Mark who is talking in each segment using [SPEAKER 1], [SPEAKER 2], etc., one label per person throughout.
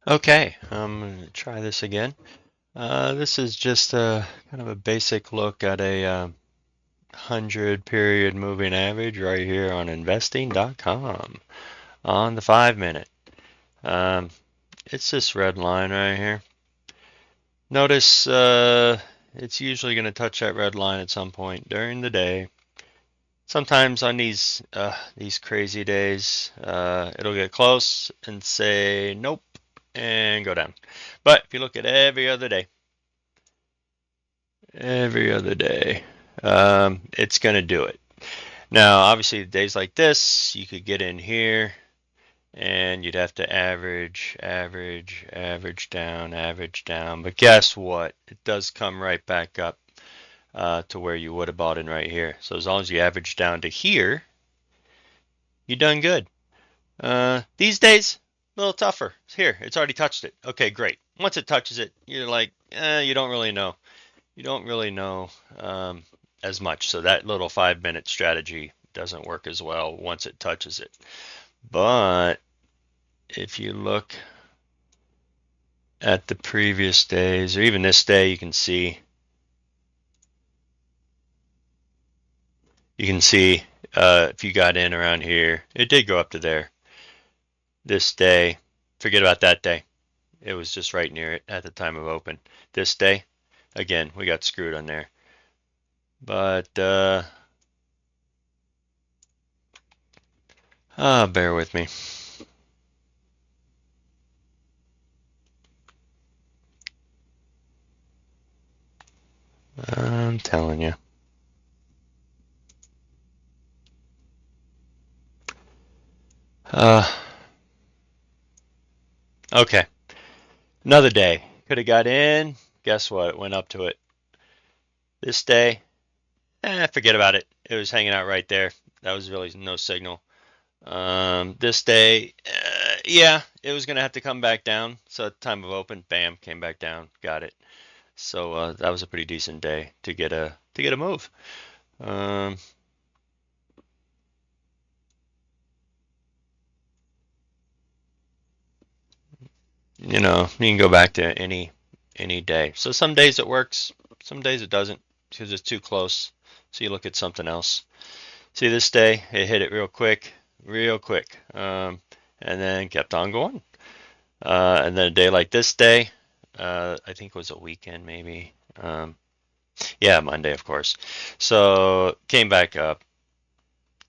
[SPEAKER 1] Okay, I'm going to try this again. This is just a kind of a basic look at a 100 period moving average right here on investing.com on the 5 minute. Um, it's this red line right here. Notice it's usually going to touch that red line at some point during the day. Sometimes on these crazy days, it'll get close and say nope and go down. But if you look at every other day, it's going to do it. Now, obviously, days like this, you could get in here and you'd have to average down. But guess what? It does come right back up to where you would have bought in right here. So as long as you average down to here, you're done good. These days, a little tougher. Here, it's already touched it. Okay, great. Once it touches it, you're like, you don't really know. You don't really know as much. So that little 5 minute strategy doesn't work as well once it touches it. But if you look at the previous days, or even this day, you can see if you got in around here, it did go up to there. This day, forget about that day. It was just right near it at the time of open. This day, again, we got screwed on there. But bear with me. I'm telling you. Okay. Another day. Could have got in. Guess what? It went up to it. This day, forget about it. It was hanging out right there. That was really no signal. This day, yeah, it was gonna have to come back down. So at the time of open, bam, came back down. Got it. So that was a pretty decent day to get a move. Um, you can go back to any day. So some days it works, some days it doesn't because it's too close. So you look at something else. See this day, it hit it real quick, and then kept on going. And then a day like this day, I think it was a weekend maybe. Yeah, Monday, of course. So came back up.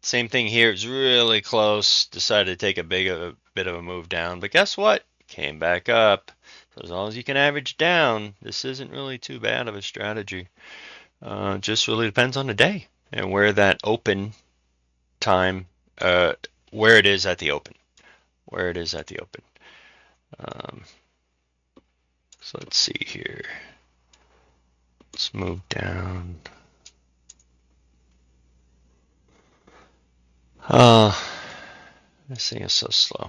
[SPEAKER 1] Same thing here. It's really close. Decided to take a bit of a move down, but guess what? Came back up. So as long as you can average down, this isn't really too bad of a strategy. Just really depends on the day and where that open time, where it is at the open, where it is at the open. Um, so let's see here. Let's move down. Oh, this thing is so slow.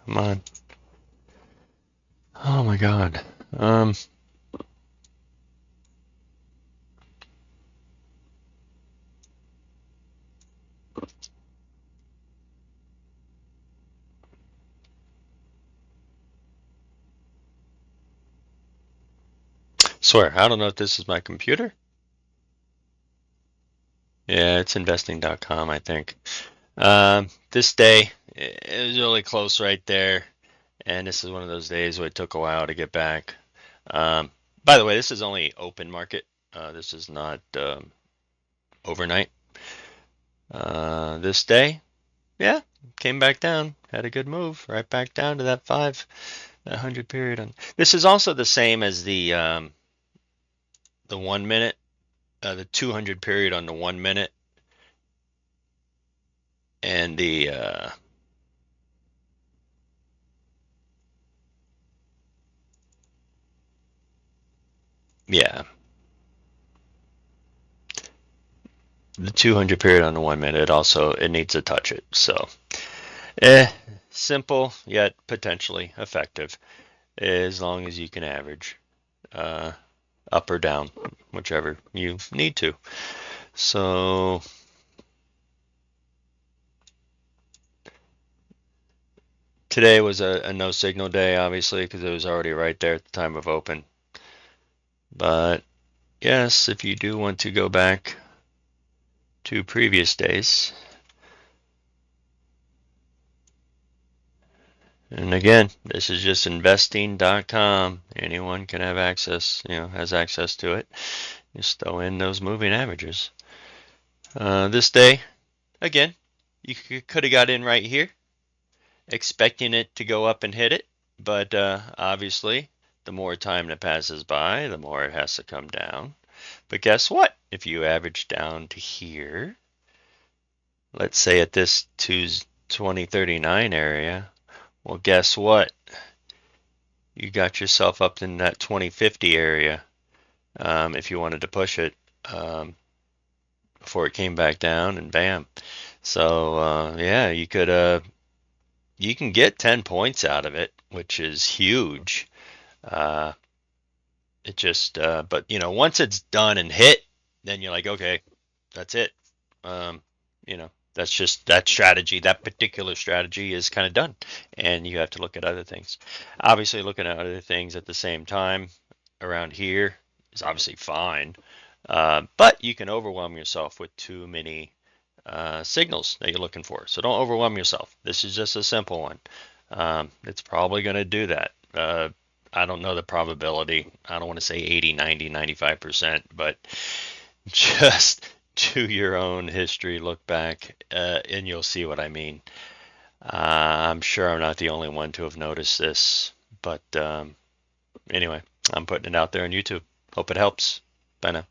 [SPEAKER 1] Come on. Oh my God. Swear, I don't know if this is my computer. Yeah, it's investing.com, I think. This day, it was really close right there. And this is one of those days where it took a while to get back. By the way, this is only open market. This is not overnight. This day, yeah, came back down. Had a good move, right back down to that 100 period. This is also the same as the 1 minute, the 200 period on the 1 minute, and the yeah, the 200 period on the 1 minute. It needs to touch it. So, simple yet potentially effective, as long as you can average. up or down, whichever you need to. So today was a no signal day, obviously, because it was already right there at the time of open. But yes, if you do want to go back to previous days, and again, this is just investing.com. Anyone can have access, has access to it. Just throw in those moving averages. This day, again, you could have got in right here, expecting it to go up and hit it, but obviously, the more time that passes by, the more it has to come down. But guess what? If you average down to here, let's say at this 2039 area, well, guess what? You got yourself up in that 2050 area if you wanted to push it before it came back down, and bam. So yeah, you can get 10 points out of it, which is huge. It just, but once it's done and hit, then you're like, okay, that's it. That's just that strategy. That particular strategy is kind of done, and you have to look at other things. Obviously, looking at other things at the same time around here is obviously fine, but you can overwhelm yourself with too many signals that you're looking for. So don't overwhelm yourself. This is just a simple one. It's probably going to do that. I don't know the probability. I don't want to say 80, 90, 95%, but just do your own history, look back, and you'll see what I mean. I'm sure I'm not the only one to have noticed this, but anyway, I'm putting it out there on YouTube. Hope it helps. Bye now.